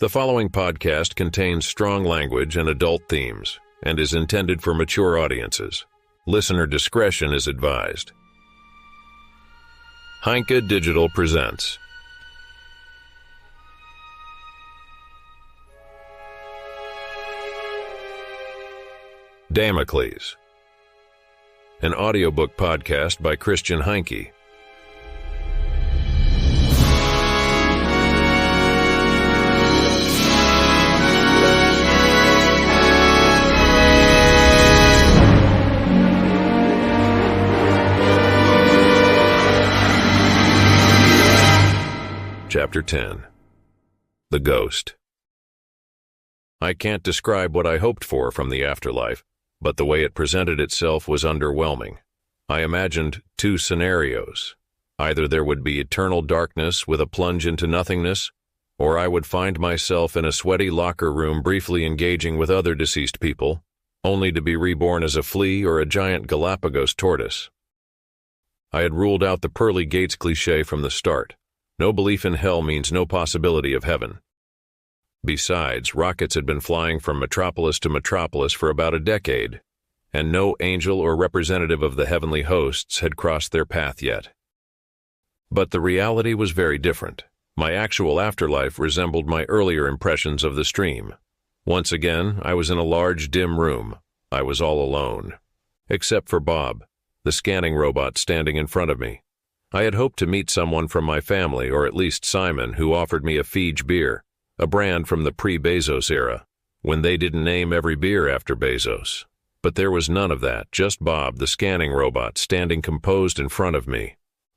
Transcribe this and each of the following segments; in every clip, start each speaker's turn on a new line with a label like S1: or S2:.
S1: The following podcast contains strong language and adult themes and is intended for mature audiences. Listener discretion is advised. Heinke Digital presents Damocles, an audiobook podcast by Christian Heinke. Chapter 10. The Ghost. I can't describe what I hoped for from the afterlife, but the way it presented itself was underwhelming. I imagined two scenarios. Either there would be eternal darkness with a plunge into nothingness, or I would find myself in a sweaty locker room briefly engaging with other deceased people, only to be reborn as a flea or a giant Galapagos tortoise. I had ruled out the pearly gates cliché from the start. No belief in hell means no possibility of heaven. Besides, rockets had been flying from metropolis to metropolis for about a decade, and no angel or representative of the heavenly hosts had crossed their path yet. But the reality was very different. My actual afterlife resembled my earlier impressions of the stream. Once again, I was in a large, dim room. I was all alone, except for Bob, the scanning robot standing in front of me. I had hoped to meet someone from my family, or at least Simon, who offered me a Fiji beer, a brand from the pre-Bezos era, when they didn't name every beer after Bezos. But there was none of that, just Bob, the scanning robot, standing composed in front of me.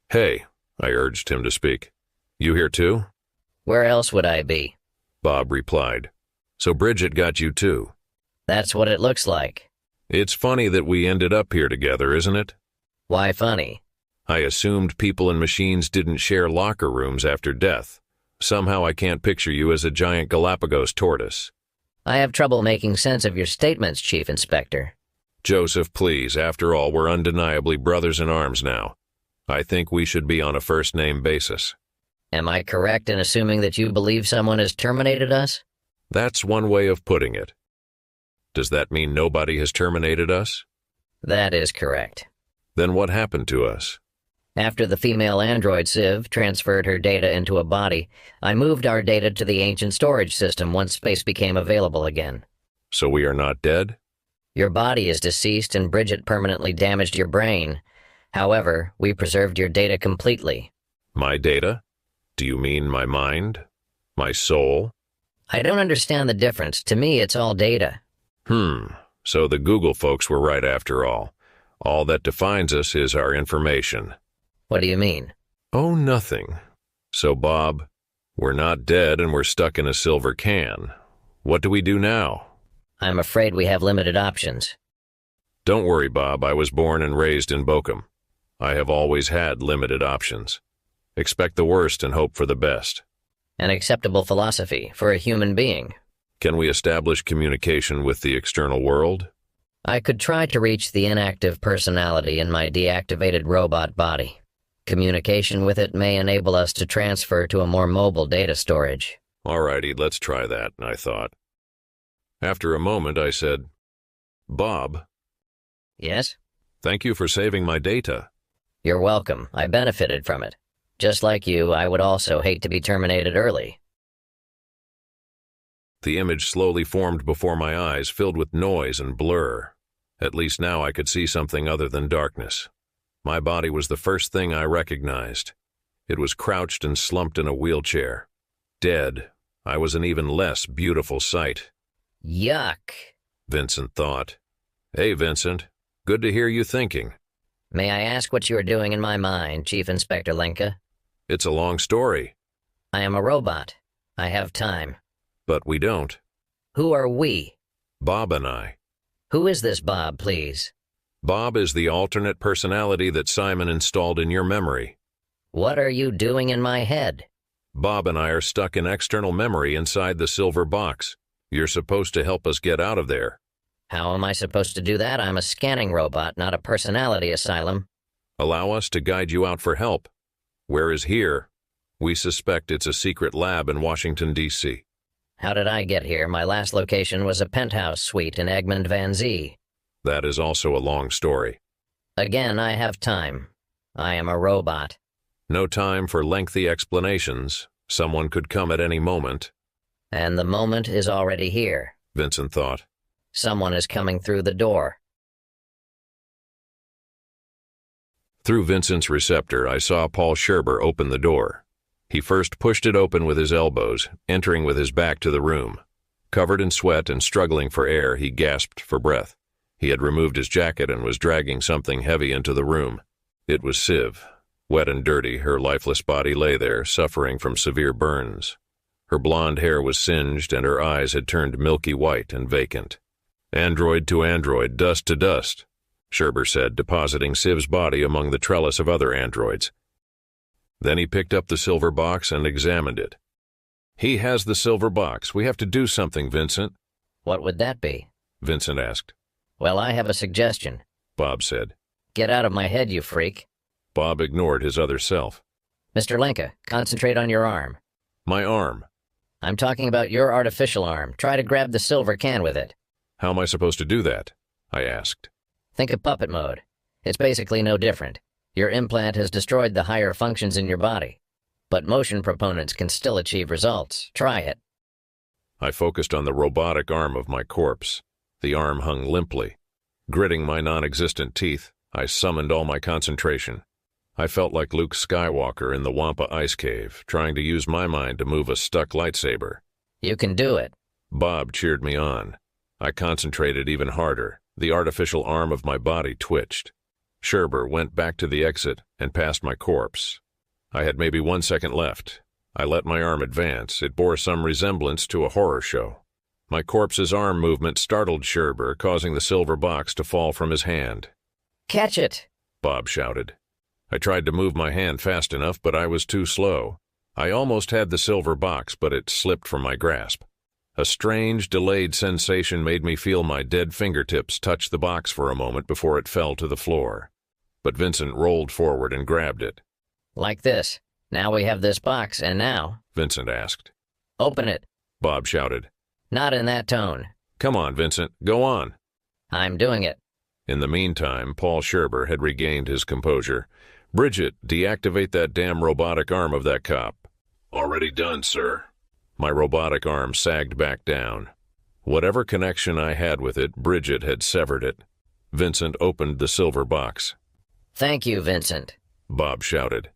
S1: "Hey," I urged him to speak. "You here too?"
S2: "Where else would I be?"
S1: Bob replied. "So Bridget got you too?"
S2: "That's what it looks like."
S1: "It's funny that we ended up here together, isn't it?"
S2: "Why funny?"
S1: "I assumed people and machines didn't share locker rooms after death. Somehow I can't picture you as a giant Galapagos tortoise."
S2: "I have trouble making sense of your statements, Chief Inspector."
S1: "Joseph, please. After all, we're undeniably brothers in arms now. I think we should be on a first-name basis."
S2: "Am I correct in assuming that you believe someone has terminated us?"
S1: "That's one way of putting it. Does that mean nobody has terminated us?"
S2: "That is correct."
S1: "Then what happened to us?"
S2: "After the female android Civ transferred her data into a body, I moved our data to the ancient storage system once space became available again."
S1: "So we are not dead?"
S2: "Your body is deceased and Bridget permanently damaged your brain. However, we preserved your data completely."
S1: "My data? Do you mean my mind? My soul?"
S2: "I don't understand the difference. To me, it's all data."
S1: So the Google folks were right after all. All that defines us is our information."
S2: "What do you mean?"
S1: "Oh, nothing. So, Bob, we're not dead and we're stuck in a silver can. What do we do now?"
S2: "I'm afraid we have limited options."
S1: "Don't worry, Bob. I was born and raised in Bochum. I have always had limited options. Expect the worst and hope for the best."
S2: "An acceptable philosophy for a human being."
S1: "Can we establish communication with the external world?"
S2: "I could try to reach the inactive personality in my deactivated robot body. Communication with it may enable us to transfer to a more mobile data storage."
S1: "Alrighty, let's try that," I thought. After a moment, I said, "Bob."
S2: "Yes?"
S1: "Thank you for saving my data."
S2: "You're welcome. I benefited from it. Just like you, I would also hate to be terminated early."
S1: The image slowly formed before my eyes, filled with noise and blur. At least now I could see something other than darkness. My body was the first thing I recognized. It was crouched and slumped in a wheelchair. Dead. I was an even less beautiful sight.
S2: "Yuck,"
S1: Vincent thought. "Hey, Vincent. Good to hear you thinking."
S2: "May I ask what you are doing in my mind, Chief Inspector Lenke?"
S1: "It's a long story."
S2: "I am a robot. I have time."
S1: "But we don't."
S2: "Who are we?"
S1: "Bob and I."
S2: "Who is this Bob, please?"
S1: "Bob is the alternate personality that Simon installed in your memory."
S2: "What are you doing in my head?"
S1: "Bob and I are stuck in external memory inside the silver box. You're supposed to help us get out of there."
S2: "How am I supposed to do that? I'm a scanning robot, not a personality asylum."
S1: "Allow us to guide you out for help. Where is here? We suspect it's a secret lab in Washington, D.C.
S2: How did I get here? My last location was a penthouse suite in Egmond Van Zee.
S1: That is also a long story.
S2: Again, I have time. I am a robot.
S1: No time for lengthy explanations. Someone could come at any moment.
S2: And the moment is already here,
S1: Vincent thought.
S2: Someone is coming through the door.
S1: Through Vincent's receptor, I saw Paul Scherber open the door. He first pushed it open with his elbows, entering with his back to the room. Covered in sweat and struggling for air, he gasped for breath. He had removed his jacket and was dragging something heavy into the room. It was Civ. Wet and dirty, her lifeless body lay there, suffering from severe burns. Her blonde hair was singed and her eyes had turned milky white and vacant. Android to android, dust to dust, Scherber said, depositing Civ's body among the trellis of other androids. Then he picked up the silver box and examined it. He has the silver box. We have to do something, Vincent.
S2: What would that be?
S1: Vincent asked.
S2: Well, I have a suggestion,
S1: Bob said.
S2: Get out of my head, you freak.
S1: Bob ignored his other self.
S2: Mr. Lenke, concentrate on your arm.
S1: My arm?
S2: I'm talking about your artificial arm. Try to grab the silver can with it.
S1: How am I supposed to do that? I asked.
S2: Think of puppet mode. It's basically no different. Your implant has destroyed the higher functions in your body. But motion proponents can still achieve results. Try it.
S1: I focused on the robotic arm of my corpse. The arm hung limply. Gritting my non-existent teeth, I summoned all my concentration. I felt like Luke Skywalker in the Wampa Ice Cave, trying to use my mind to move a stuck lightsaber.
S2: You can do it.
S1: Bob cheered me on. I concentrated even harder. The artificial arm of my body twitched. Scherber went back to the exit and past my corpse. I had maybe 1 second left. I let my arm advance. It bore some resemblance to a horror show. My corpse's arm movement startled Scherber, causing the silver box to fall from his hand.
S2: Catch it!
S1: Bob shouted. I tried to move my hand fast enough, but I was too slow. I almost had the silver box, but it slipped from my grasp. A strange, delayed sensation made me feel my dead fingertips touch the box for a moment before it fell to the floor. But Vincent rolled forward and grabbed it.
S2: Like this. Now we have this box, and now...
S1: Vincent asked.
S2: Open it.
S1: Bob shouted.
S2: Not in that tone.
S1: Come on, Vincent. Go on.
S2: I'm doing it.
S1: In the meantime, Paul Scherber had regained his composure. Bridget, deactivate that damn robotic arm of that cop. Already done, sir. My robotic arm sagged back down. Whatever connection I had with it, Bridget had severed it. Vincent opened the silver box.
S2: Thank you, Vincent.
S1: Bob shouted.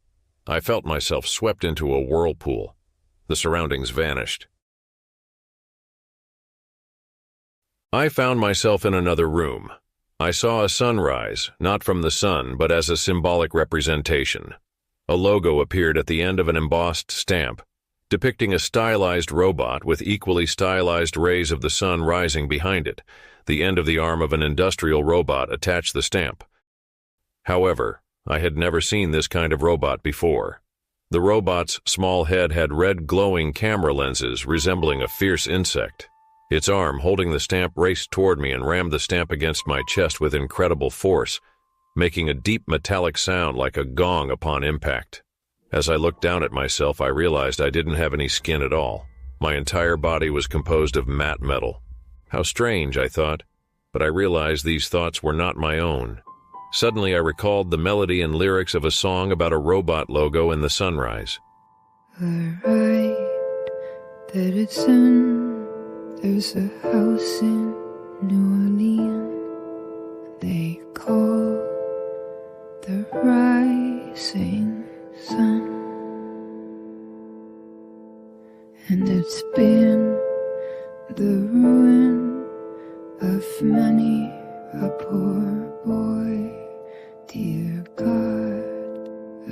S1: I felt myself swept into a whirlpool. The surroundings vanished. I found myself in another room. I saw a sunrise, not from the sun, but as a symbolic representation. A logo appeared at the end of an embossed stamp, depicting a stylized robot with equally stylized rays of the sun rising behind it. The end of the arm of an industrial robot attached the stamp. However, I had never seen this kind of robot before. The robot's small head had red glowing camera lenses resembling a fierce insect. Its arm, holding the stamp, raced toward me and rammed the stamp against my chest with incredible force, making a deep metallic sound like a gong upon impact. As I looked down at myself, I realized I didn't have any skin at all. My entire body was composed of matte metal. How strange, I thought, but I realized these thoughts were not my own. Suddenly, I recalled the melody and lyrics of a song about a robot logo in the sunrise.
S3: I write that it's soon. There's a house in New Orleans they call the rising sun, and it's been the ruin of many a poor boy. Dear God,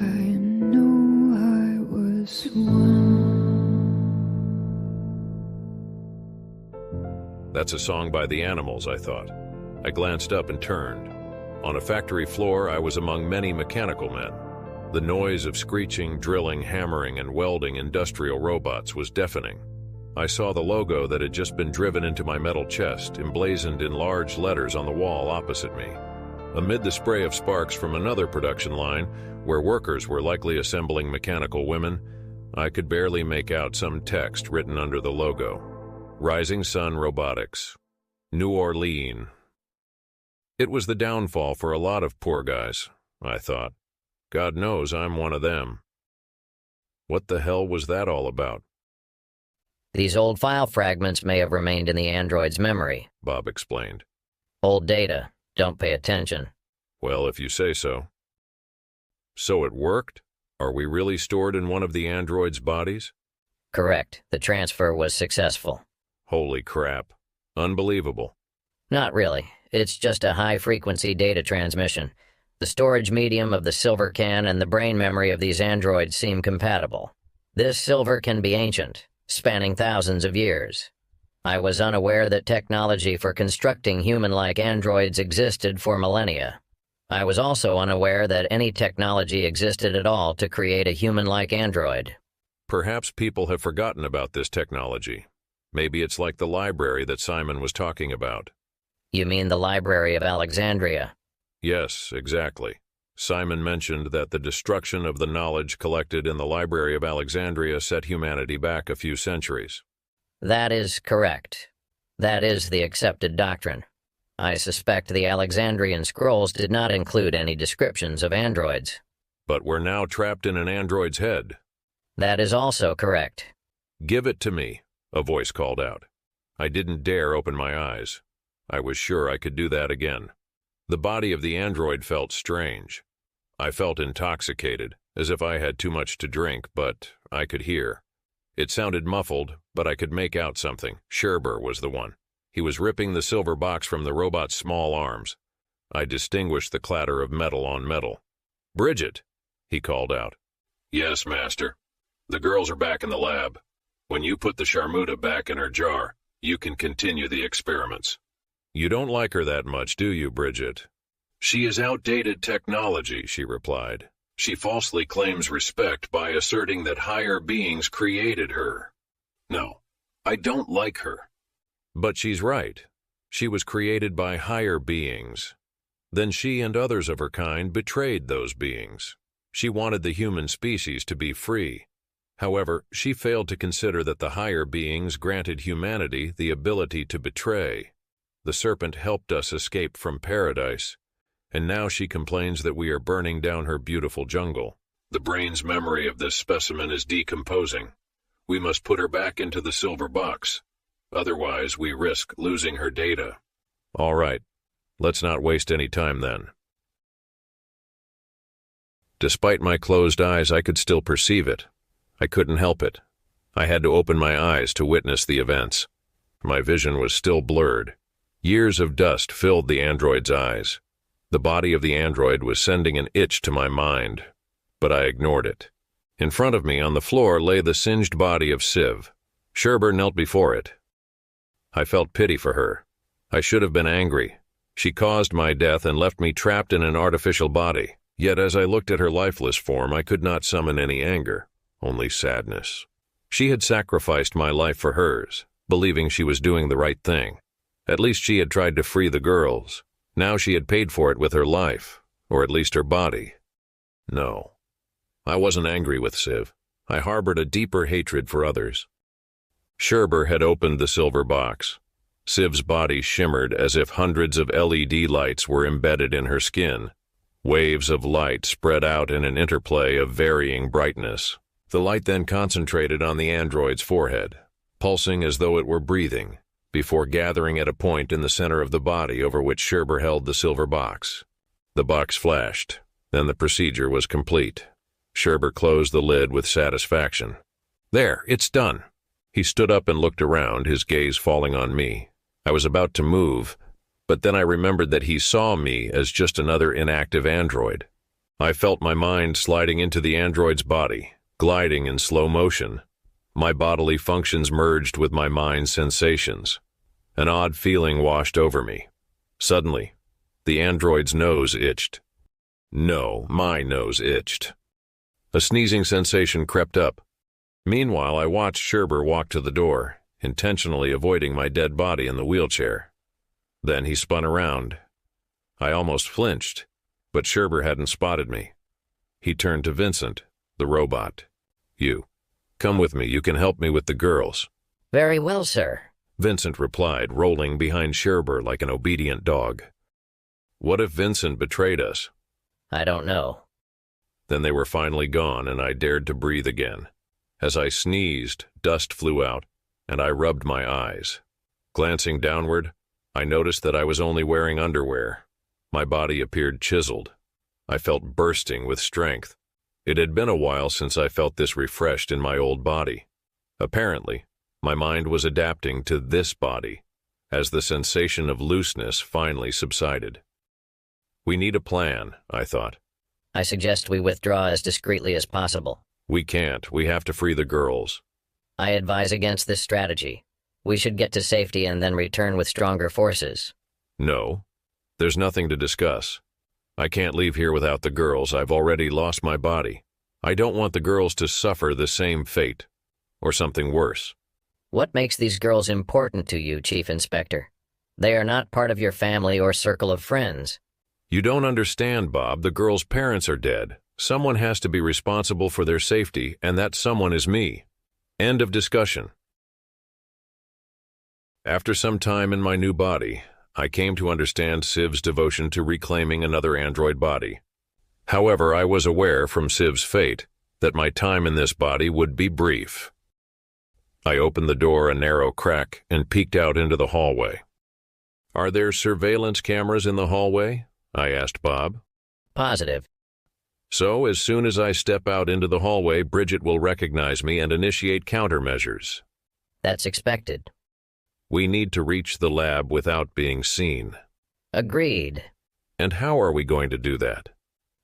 S3: I know I was one.
S1: That's a song by the Animals, I thought. I glanced up and turned. On a factory floor, I was among many mechanical men. The noise of screeching, drilling, hammering, and welding industrial robots was deafening. I saw the logo that had just been driven into my metal chest, emblazoned in large letters on the wall opposite me. Amid the spray of sparks from another production line, where workers were likely assembling mechanical women, I could barely make out some text written under the logo. Rising Sun Robotics. New Orleans. It was the downfall for a lot of poor guys, I thought. God knows I'm one of them. What the hell was that all about?
S2: These old file fragments may have remained in the android's memory,
S1: Bob explained.
S2: Old data. Don't pay attention.
S1: Well, if you say so. So it worked? Are we really stored in one of the android's bodies?
S2: Correct. The transfer was successful.
S1: Holy crap. Unbelievable.
S2: Not really. It's just a high-frequency data transmission. The storage medium of the silver can and the brain memory of these androids seem compatible. This silver can be ancient, spanning thousands of years. I was unaware that technology for constructing human-like androids existed for millennia. I was also unaware that any technology existed at all to create a human-like android.
S1: Perhaps people have forgotten about this technology. Maybe it's like the library that Simon was talking about.
S2: You mean the Library of Alexandria?
S1: Yes, exactly. Simon mentioned that the destruction of the knowledge collected in the Library of Alexandria set humanity back a few centuries.
S2: That is correct. That is the accepted doctrine. I suspect the Alexandrian scrolls did not include any descriptions of androids.
S1: But we're now trapped in an android's head.
S2: That is also correct.
S1: Give it to me, a voice called out. I didn't dare open my eyes. I was sure I could do that again. The body of the android felt strange. I felt intoxicated, as if I had too much to drink, but I could hear. It sounded muffled, but I could make out something. Scherber was the one. He was ripping the silver box from the robot's small arms. I distinguished the clatter of metal on metal. "Bridget," he called out. "Yes, Master. The girls are back in the lab. When you put the Sharmuta back in her jar, you can continue the experiments." "You don't like her that much, do you, Bridget?" "She is outdated technology," she replied. "She falsely claims respect by asserting that higher beings created her. No, I don't like her." "But she's right. She was created by higher beings. Then she and others of her kind betrayed those beings. She wanted the human species to be free. However, she failed to consider that the higher beings granted humanity the ability to betray. The serpent helped us escape from paradise, and now she complains that we are burning down her beautiful jungle. The brain's memory of this specimen is decomposing. We must put her back into the silver box. Otherwise, we risk losing her data." "All right. Let's not waste any time then." Despite my closed eyes, I could still perceive it. I couldn't help it. I had to open my eyes to witness the events. My vision was still blurred. Years of dust filled the android's eyes. The body of the android was sending an itch to my mind, but I ignored it. In front of me on the floor lay the singed body of Civ. Scherber knelt before it. I felt pity for her. I should have been angry. She caused my death and left me trapped in an artificial body. Yet as I looked at her lifeless form, I could not summon any anger, only sadness. She had sacrificed my life for hers, believing she was doing the right thing. At least she had tried to free the girls. Now she had paid for it with her life, or at least her body. No, I wasn't angry with Civ. I harbored a deeper hatred for others. Scherber had opened the silver box. Civ's body shimmered as if hundreds of LED lights were embedded in her skin. Waves of light spread out in an interplay of varying brightness. The light then concentrated on the android's forehead, pulsing as though it were breathing, before gathering at a point in the center of the body over which Scherber held the silver box. The box flashed, then the procedure was complete. Scherber closed the lid with satisfaction. "There, it's done." He stood up and looked around, his gaze falling on me. I was about to move, but then I remembered that he saw me as just another inactive android. I felt my mind sliding into the android's body, gliding in slow motion. My bodily functions merged with my mind's sensations. An odd feeling washed over me. Suddenly, the android's nose itched. No, my nose itched. A sneezing sensation crept up. Meanwhile, I watched Scherber walk to the door, intentionally avoiding my dead body in the wheelchair. Then he spun around. I almost flinched, but Scherber hadn't spotted me. He turned to Vincent, the robot. "You. Come with me. You can help me with the girls."
S2: Very well, sir.
S1: Vincent replied, rolling behind Scherber like an obedient dog. What if Vincent betrayed us?
S2: I don't know.
S1: Then they were finally gone, and I dared to breathe again. As I sneezed, dust flew out, and I rubbed my eyes. Glancing downward, I noticed that I was only wearing underwear. My body appeared chiseled. I felt bursting with strength. It had been a while since I felt this refreshed in my old body. Apparently, my mind was adapting to this body, as the sensation of looseness finally subsided. We need a plan, I thought.
S2: I suggest we withdraw as discreetly as possible.
S1: We can't. We have to free the girls.
S2: I advise against this strategy. We should get to safety and then return with stronger forces.
S1: No. There's nothing to discuss. I can't leave here without the girls. I've already lost my body. I don't want the girls to suffer the same fate, or something worse.
S2: What makes these girls important to you, Chief Inspector? They are not part of your family or circle of friends.
S1: You don't understand, Bob. The girls' parents are dead. Someone has to be responsible for their safety, and that someone is me. End of discussion. After some time in my new body, I came to understand Civ's devotion to reclaiming another android body. However, I was aware from Civ's fate that my time in this body would be brief. I opened the door a narrow crack and peeked out into the hallway. Are there surveillance cameras in the hallway? I asked Bob.
S2: Positive.
S1: So, as soon as I step out into the hallway, Bridget will recognize me and initiate countermeasures.
S2: That's expected.
S1: We need to reach the lab without being seen.
S2: Agreed.
S1: And how are we going to do that?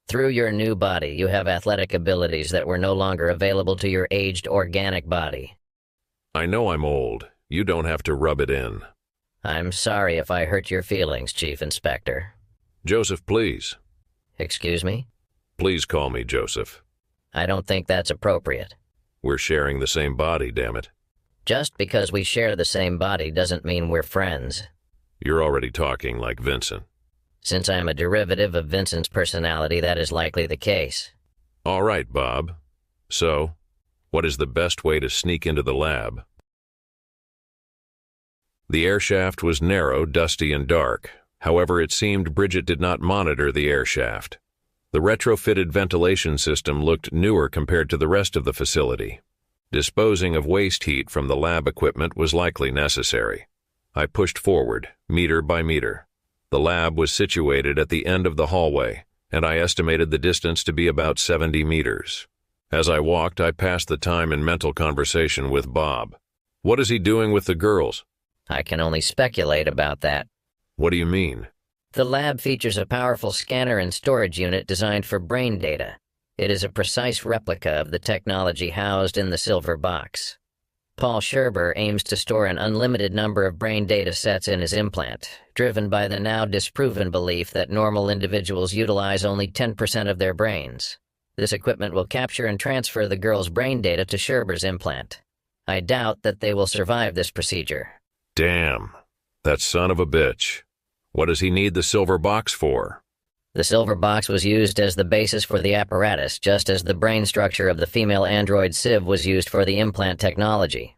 S2: Through your new body, you have athletic abilities that were no longer available to your aged organic body.
S1: I know I'm old. You don't have to rub it in.
S2: I'm sorry if I hurt your feelings, Chief Inspector.
S1: Joseph, please.
S2: Excuse me?
S1: Please call me Joseph.
S2: I don't think that's appropriate.
S1: We're sharing the same body, damn it.
S2: Just because we share the same body doesn't mean we're friends.
S1: You're already talking like Vincent.
S2: Since I'm a derivative of Vincent's personality, that is likely the case.
S1: All right, Bob. So, what is the best way to sneak into the lab? The air shaft was narrow, dusty, and dark. However, it seemed Bridget did not monitor the air shaft. The retrofitted ventilation system looked newer compared to the rest of the facility. Disposing of waste heat from the lab equipment was likely necessary. I pushed forward, meter by meter. The lab was situated at the end of the hallway, and I estimated the distance to be about 70 meters. As I walked, I passed the time in mental conversation with Bob. What is he doing with the girls?
S2: I can only speculate about that.
S1: What do you mean?
S2: The lab features a powerful scanner and storage unit designed for brain data. It is a precise replica of the technology housed in the silver box. Paul Scherber aims to store an unlimited number of brain data sets in his implant, driven by the now disproven belief that normal individuals utilize only 10% of their brains. This equipment will capture and transfer the girl's brain data to Scherber's implant. I doubt that they will survive this procedure.
S1: Damn, that son of a bitch. What does he need the silver box for?
S2: The silver box was used as the basis for the apparatus, just as the brain structure of the female android Civ was used for the implant technology.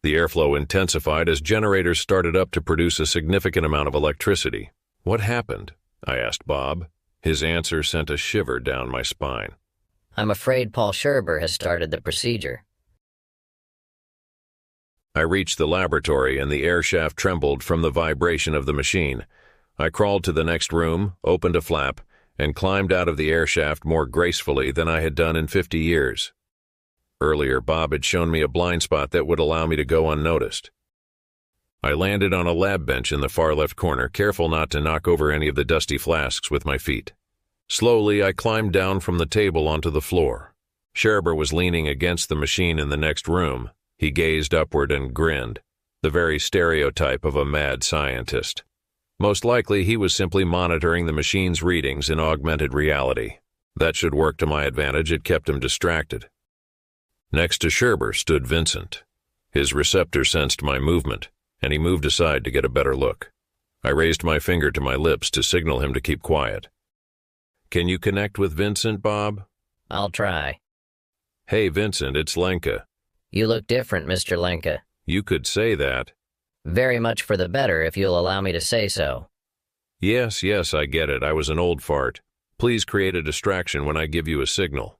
S1: The airflow intensified as generators started up to produce a significant amount of electricity. What happened? I asked Bob. His answer sent a shiver down my spine.
S2: I'm afraid Paul Scherber has started the procedure.
S1: I reached the laboratory and the air shaft trembled from the vibration of the machine. I crawled to the next room, opened a flap, and climbed out of the air shaft more gracefully than I had done in 50 years. Earlier, Bob had shown me a blind spot that would allow me to go unnoticed. I landed on a lab bench in the far left corner, careful not to knock over any of the dusty flasks with my feet. Slowly, I climbed down from the table onto the floor. Scherber was leaning against the machine in the next room. He gazed upward and grinned, the very stereotype of a mad scientist. Most likely, he was simply monitoring the machine's readings in augmented reality. That should work to my advantage. It kept him distracted. Next to Scherber stood Vincent. His receptor sensed my movement, and he moved aside to get a better look. I raised my finger to my lips to signal him to keep quiet. Can you connect with Vincent, Bob?
S2: I'll try.
S1: Hey, Vincent, it's Lenke.
S2: You look different, Mr. Lenke.
S1: You could say that.
S2: Very much for the better, if you'll allow me to say so.
S1: Yes, I get it. I was an old fart. Please create a distraction when I give you a signal.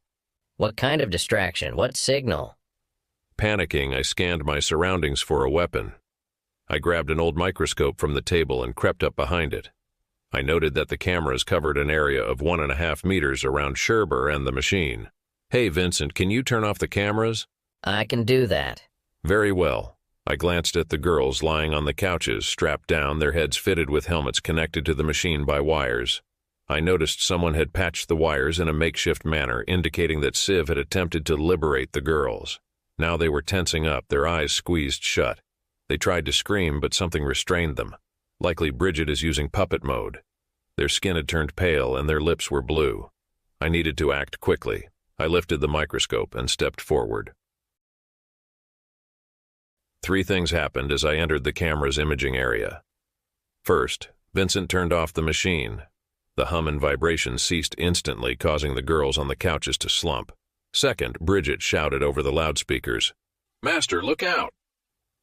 S2: What kind of distraction? What signal?
S1: Panicking, I scanned my surroundings for a weapon. I grabbed an old microscope from the table and crept up behind it. I noted that the cameras covered an area of 1.5 meters around Scherber and the machine. Hey, Vincent, can you turn off the cameras?
S2: I can do that.
S1: Very well. I glanced at the girls lying on the couches, strapped down, their heads fitted with helmets connected to the machine by wires. I noticed someone had patched the wires in a makeshift manner, indicating that Civ had attempted to liberate the girls. Now they were tensing up, their eyes squeezed shut. They tried to scream, but something restrained them. Likely Bridget is using puppet mode. Their skin had turned pale and their lips were blue. I needed to act quickly. I lifted the microscope and stepped forward. 3 things happened as I entered the camera's imaging area. First, Vincent turned off the machine. The hum and vibration ceased instantly, causing the girls on the couches to slump. Second, Bridget shouted over the loudspeakers, "Master, look out!"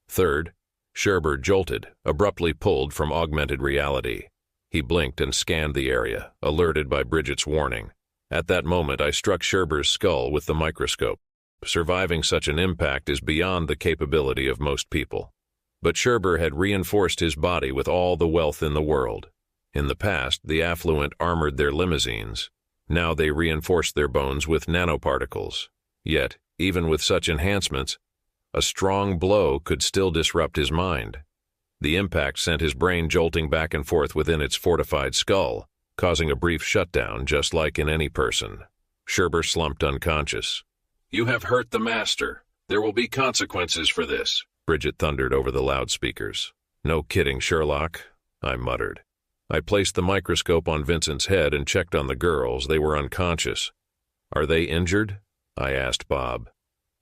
S1: Third, Scherber jolted, abruptly pulled from augmented reality. He blinked and scanned the area, alerted by Bridget's warning. At that moment, I struck Scherber's skull with the microscope. Surviving such an impact is beyond the capability of most people. But Scherber had reinforced his body with all the wealth in the world. In the past, the affluent armored their limousines. Now they reinforced their bones with nanoparticles. Yet, even with such enhancements, a strong blow could still disrupt his mind. The impact sent his brain jolting back and forth within its fortified skull, causing a brief shutdown just like in any person. Scherber slumped unconscious. "You have hurt the master. There will be consequences for this," Bridget thundered over the loudspeakers. "No kidding, Sherlock," I muttered. I placed the microscope on Vincent's head and checked on the girls. They were unconscious. "Are they injured?" I asked Bob.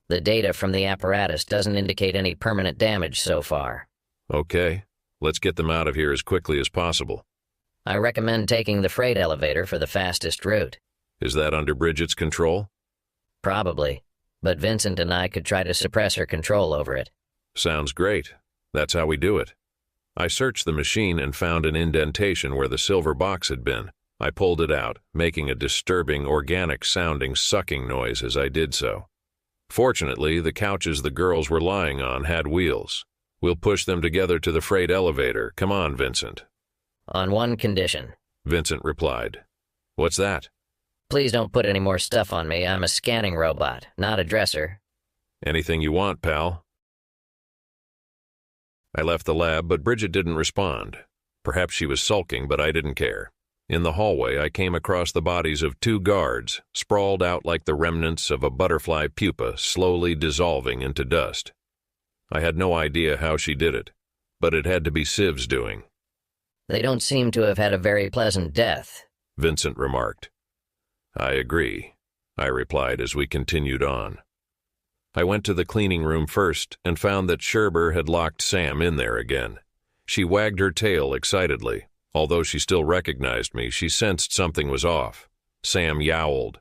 S2: The data from the apparatus doesn't indicate any permanent damage so far.
S1: Okay, let's get them out of here as quickly as possible.
S2: I recommend taking the freight elevator for the fastest route.
S1: Is that under Bridget's control?
S2: Probably, but Vincent and I could try to suppress her control over it.
S1: Sounds great. That's how we do it. I searched the machine and found an indentation where the silver box had been. I pulled it out, making a disturbing, organic-sounding sucking noise as I did so. Fortunately, the couches the girls were lying on had wheels. We'll push them together to the freight elevator. Come on, Vincent.
S2: On one condition.
S1: Vincent replied. What's that?
S2: Please don't put any more stuff on me. I'm a scanning robot, not a dresser.
S1: Anything you want, pal. I left the lab, but Bridget didn't respond. Perhaps she was sulking, but I didn't care. In the hallway, I came across the bodies of 2 guards, sprawled out like the remnants of a butterfly pupa slowly dissolving into dust. I had no idea how she did it, but it had to be Civ's doing.
S2: They don't seem to have had a very pleasant death,
S1: Vincent remarked. I agree, I replied as we continued on. I went to the cleaning room first and found that Scherber had locked Sam in there again. She wagged her tail excitedly. Although she still recognized me, she sensed something was off. Sam yowled.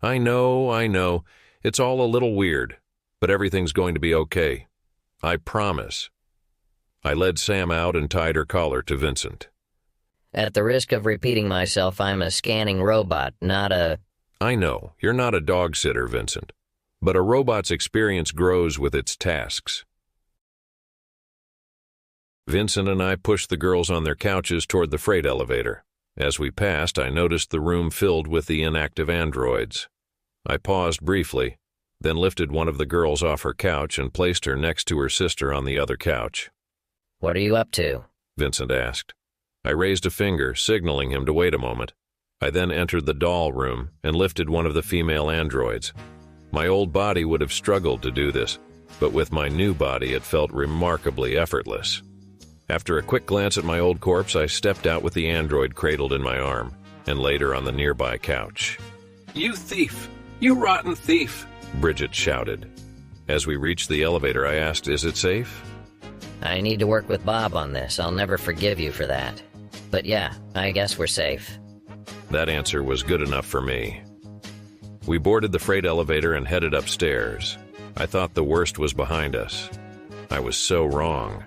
S1: I know. It's all a little weird, but everything's going to be okay. I promise. I led Sam out and tied her collar to Vincent.
S2: At the risk of repeating myself, I'm a scanning robot, not a...
S1: I know, you're not a dog sitter, Vincent, but a robot's experience grows with its tasks. Vincent and I pushed the girls on their couches toward the freight elevator. As we passed, I noticed the room filled with the inactive androids. I paused briefly, then lifted one of the girls off her couch and placed her next to her sister on the other couch.
S2: What are you up to?
S1: Vincent asked. I raised a finger, signaling him to wait a moment. I then entered the doll room and lifted one of the female androids. My old body would have struggled to do this, but with my new body it felt remarkably effortless. After a quick glance at my old corpse, I stepped out with the android cradled in my arm and laid her on the nearby couch. You thief! You rotten thief! Bridget shouted. As we reached the elevator, I asked, is it safe?
S2: I need to work with Bob on this. I'll never forgive you for that. But yeah, I guess we're safe.
S1: That answer was good enough for me. We boarded the freight elevator and headed upstairs. I thought the worst was behind us. I was so wrong.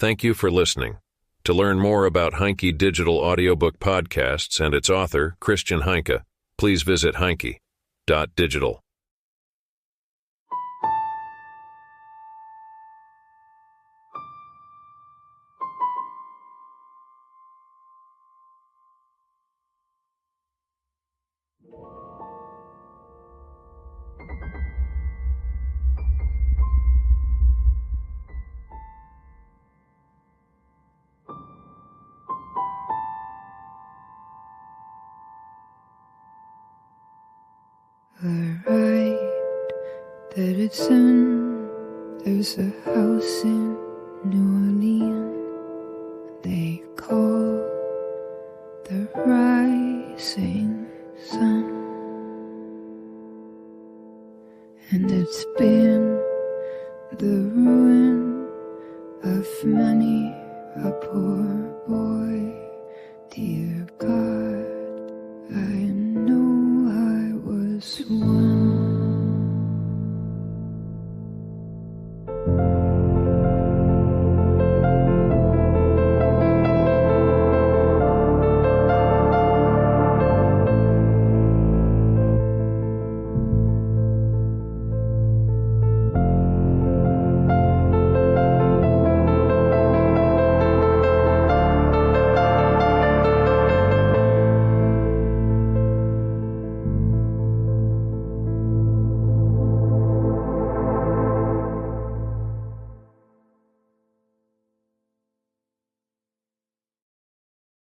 S1: Thank you for listening. To learn more about Heinke Digital Audiobook Podcasts and its author, Christian Heinke, please visit heinke.digitial.
S3: I write that it's soon. There's a house in New Orleans they call the rising sun, and it's been the ruin of many a poor boy. Dear God, I